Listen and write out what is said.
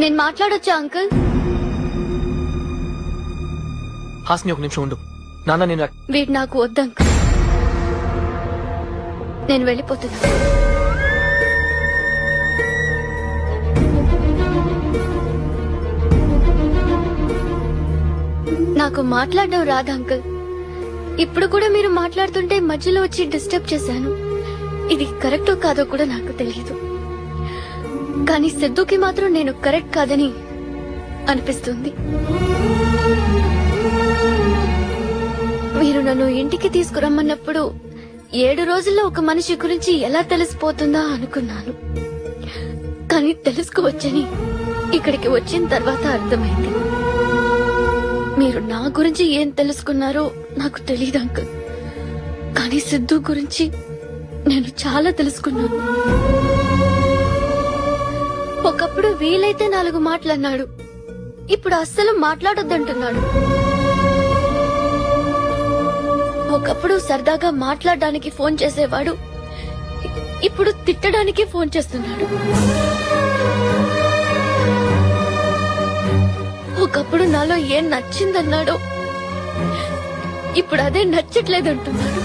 నేను మాట్లాడొచ్చా అంకుల్? హాస్ని ఒక నిమిషం ఉండు. నాన్న నేను వీడు నాకు వద్దు అంకుల్. నేను వెళ్ళిపోతున్నా. నాకు మాట్లాడడం రాదు అంకుల్. ఇప్పుడు కూడా మీరు మాట్లాడుతుంటే మధ్యలో వచ్చి డిస్టర్బ్ చేశాను. ఇది కరెక్టో కాదో కూడా నాకు తెలియదు. కానీ సిద్ధుకి మాత్రం నేను కరెక్ట్ కాదని అనిపిస్తుంది. మీరు నన్ను ఇంటికి తీసుకురమ్మన్నప్పుడు 7 రోజుల్లో ఒక మనిషి గురించి ఎలా తెలిసిపోతుందా అనుకున్నాను. కానీ తెలుసుకోవచ్చని ఇక్కడికి వచ్చిన తర్వాత అర్థమైంది. మీరు నా గురించి ఏం తెలుసుకున్నారో నాకు తెలియదు అంకుల్. కానీ సిద్ధు గురించి నేను చాలా తెలుసుకున్నాను. ఒకప్పుడు వీలైతే 4 మాటలన్నాడు. ఇప్పుడు అస్సలు మాట్లాడొద్దంటున్నాడు. ఒకప్పుడు సరదాగా మాట్లాడడానికి ఫోన్ చేసేవాడు. ఇప్పుడు తిట్టడానికి ఫోన్ చేస్తున్నాడు. ఒకప్పుడు నాలో ఏం నచ్చిందన్నాడో ఇప్పుడు అదే నచ్చట్లేదంటున్నాడు.